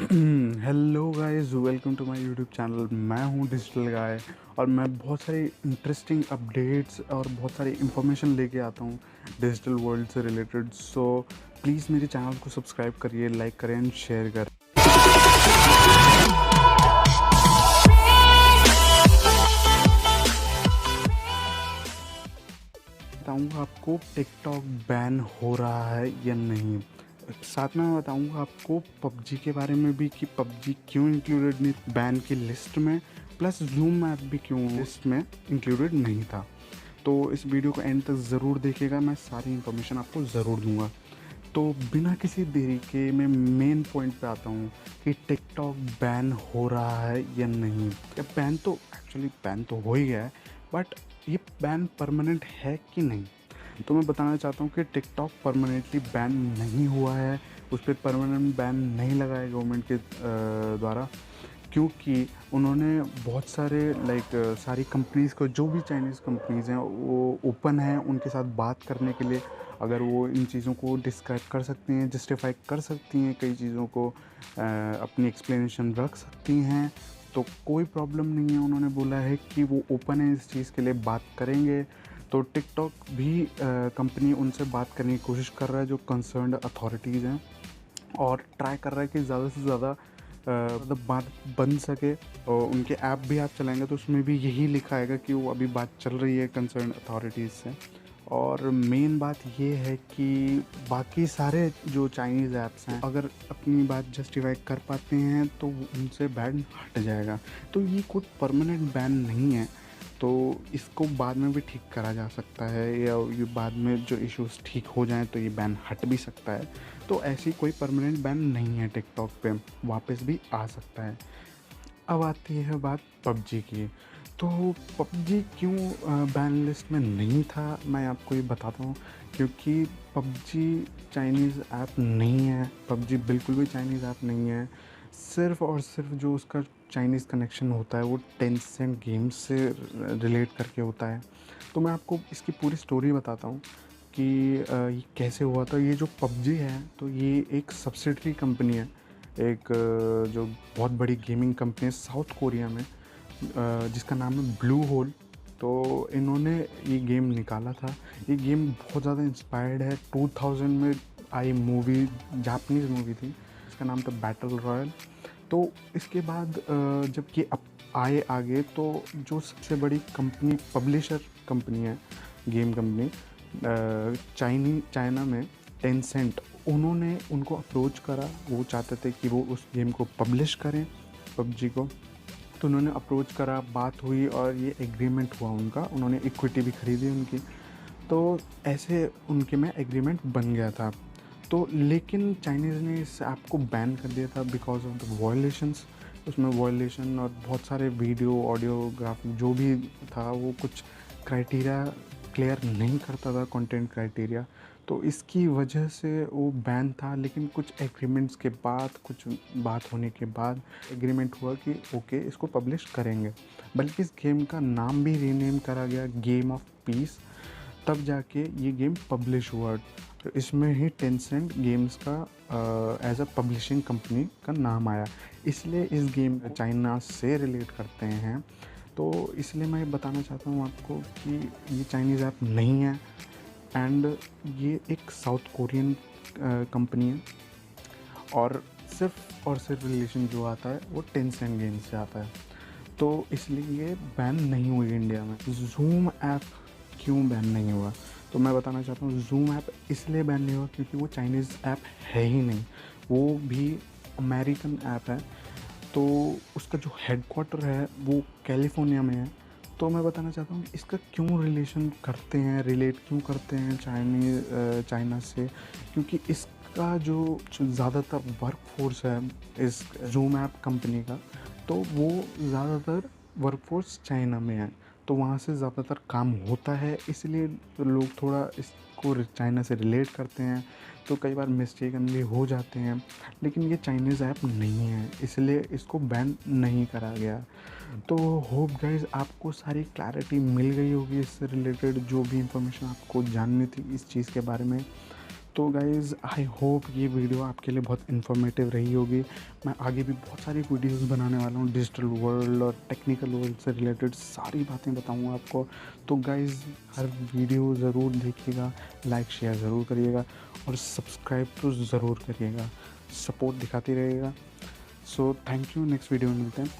Hello guys, welcome to my YouTube channel. मैं हूं digital गाय और मैं बहुत सारी इंटरेस्टिंग अपडेट्स और बहुत सारी इंफॉर्मेशन लेके आता हूं डिजिटल वर्ल्ड से रिलेटेड। सो प्लीज़ मेरे चैनल को सब्सक्राइब करिए, लाइक करें एंड शेयर करें। बताऊंगा आपको टिकटॉक बैन हो रहा है या नहीं। साथ में मैं बताऊंगा आपको पबजी के बारे में भी कि पबजी क्यों इंक्लूडेड नहीं बैन की लिस्ट में, प्लस जूम ऐप भी क्यों लिस्ट में इंक्लूडेड नहीं था। तो इस वीडियो को एंड तक ज़रूर देखिएगा, मैं सारी इन्फॉर्मेशन आपको ज़रूर दूंगा। तो बिना किसी देरी के मैं मेन पॉइंट पे आता हूँ कि टिकटॉक बैन हो रहा है या नहीं। बैन तो एक्चुअली बैन तो हो ही गया है, बट ये बैन परमानेंट है कि नहीं। तो मैं बताना चाहता हूँ कि टिकटॉक परमानेंटली बैन नहीं हुआ है, उस पर परमानेंट बैन नहीं लगाया गवर्नमेंट के द्वारा, क्योंकि उन्होंने बहुत सारे सारी कंपनीज़ को, जो भी चाइनीज़ कंपनीज़ हैं वो ओपन हैं उनके साथ बात करने के लिए। अगर वो इन चीज़ों को डिस्क्राइब कर सकती हैं, जस्टिफाई कर सकती हैं, कई चीज़ों को अपनी एक्सप्लेनेशन रख सकती हैं, तो कोई प्रॉब्लम नहीं है। उन्होंने बोला है कि वो ओपन है, इस चीज़ के लिए बात करेंगे। तो टिकटॉक भी कंपनी उनसे बात करने की कोशिश कर रहा है, जो कंसर्न्ड अथॉरिटीज़ हैं, और ट्राई कर रहा है कि ज़्यादा से ज़्यादा मतलब बात बन सके। और उनके ऐप भी आप चलाएंगे तो उसमें भी यही लिखा आएगा कि वो अभी बात चल रही है कंसर्न अथॉरिटीज़ से। और मेन बात ये है कि बाकी सारे जो चाइनीज़ ऐप्स हैं, अगर अपनी बात जस्टिफाई कर पाते हैं तो उनसे बैन हट जाएगा। तो ये कोई परमानेंट बैन नहीं है, तो इसको बाद में भी ठीक करा जा सकता है, या ये बाद में जो इश्यूज ठीक हो जाएं तो ये बैन हट भी सकता है। तो ऐसी कोई परमानेंट बैन नहीं है, टिकटॉक पे वापस भी आ सकता है। अब आती है बात पबजी की। तो पबजी क्यों बैन लिस्ट में नहीं था, मैं आपको ये बताता हूँ। क्योंकि पबजी चाइनीज़ ऐप नहीं है, पबजी बिल्कुल भी चाइनीज़ ऐप नहीं है। सिर्फ़ और सिर्फ जो उसका चाइनीज़ कनेक्शन होता है वो टेंसेंट गेम्स से रिलेट करके होता है। तो मैं आपको इसकी पूरी स्टोरी बताता हूँ कि ये कैसे हुआ था। ये जो पबजी है तो ये एक सब्सिडरी कंपनी है, एक जो बहुत बड़ी गेमिंग कंपनी है साउथ कोरिया में, जिसका नाम है ब्लू होल। तो इन्होंने ये गेम निकाला था। ये गेम बहुत ज़्यादा इंस्पायर्ड है 2000 में आई मूवी, जापानीज़ मूवी थी, इसका नाम था बैटल रॉयल। तो इसके बाद जब ये अब आए आगे, तो जो सबसे बड़ी कंपनी, पब्लिशर कंपनी है, गेम कंपनी चाइना में, टेंसेंट, उन्होंने उनको अप्रोच करा। वो चाहते थे कि वो उस गेम को पब्लिश करें, पबजी को। तो उन्होंने अप्रोच करा, बात हुई और ये एग्रीमेंट हुआ उनका। उन्होंने इक्विटी भी खरीदी उनकी, तो ऐसे उनके में एग्रीमेंट बन गया था। तो लेकिन चाइनीज़ ने इस ऐप को बैन कर दिया था बिकॉज ऑफ द वायलेशंस। उसमें वायलेशन और बहुत सारे वीडियो, ऑडियोग्राफी जो भी था, वो कुछ क्राइटेरिया क्लियर नहीं करता था, कंटेंट क्राइटेरिया। तो इसकी वजह से वो बैन था। लेकिन कुछ एग्रीमेंट्स के बाद, कुछ बात होने के बाद एग्रीमेंट हुआ कि ओके, इसको पब्लिश करेंगे। बल्कि इस गेम का नाम भी रीनेम करा गया गेम ऑफ पीस, तब जाके ये गेम पब्लिश हुआ। तो इसमें ही टेंसेंट गेम्स का एज अ पब्लिशिंग कंपनी का नाम आया। इसलिए इस गेम चाइना से रिलेट करते हैं। तो इसलिए मैं बताना चाहता हूँ आपको कि ये चाइनीज़ ऐप नहीं है, एंड ये एक साउथ कोरियन कंपनी है, और सिर्फ रिलेशन जो आता है वो टेंसेंट गेम से आता है। तो इसलिए ये बैन नहीं हुई इंडिया में। जूम ऐप क्यों बैन नहीं हुआ, तो मैं बताना चाहता हूँ जूम ऐप इसलिए बैन नहीं हुआ क्योंकि वो चाइनीज़ ऐप है ही नहीं, वो भी अमेरिकन ऐप है। तो उसका जो हेडक्वार्टर है वो कैलिफोर्निया में है। तो मैं बताना चाहता हूँ इसका क्यों रिलेशन करते हैं, रिलेट क्यों करते हैं चाइना से। क्योंकि इसका जो ज़्यादातर वर्कफोर्स है इस जूम ऐप कंपनी का, तो वो ज़्यादातर वर्कफोर्स चाइना में है। तो वहाँ से ज़्यादातर काम होता है, इसलिए लोग थोड़ा इसको चाइना से रिलेट करते हैं। तो कई बार मिस्टेकन भी हो जाते हैं। लेकिन ये चाइनीज़ ऐप नहीं है, इसलिए इसको बैन नहीं करा गया। तो होप गाइज आपको सारी क्लैरिटी मिल गई होगी इससे रिलेटेड, जो भी इंफॉर्मेशन आपको जाननी थी इस चीज़ के बारे में। तो गाइज़ आई होप ये वीडियो आपके लिए बहुत इन्फॉर्मेटिव रही होगी। मैं आगे भी बहुत सारी वीडियोस बनाने वाला हूँ, डिजिटल वर्ल्ड और टेक्निकल वर्ल्ड से रिलेटेड सारी बातें बताऊँगा आपको। तो गाइज़ हर वीडियो ज़रूर देखिएगा, लाइक शेयर ज़रूर करिएगा और सब्सक्राइब तो ज़रूर करिएगा, सपोर्ट दिखाते रहिएगा। So thank you, next video में मिलते हैं।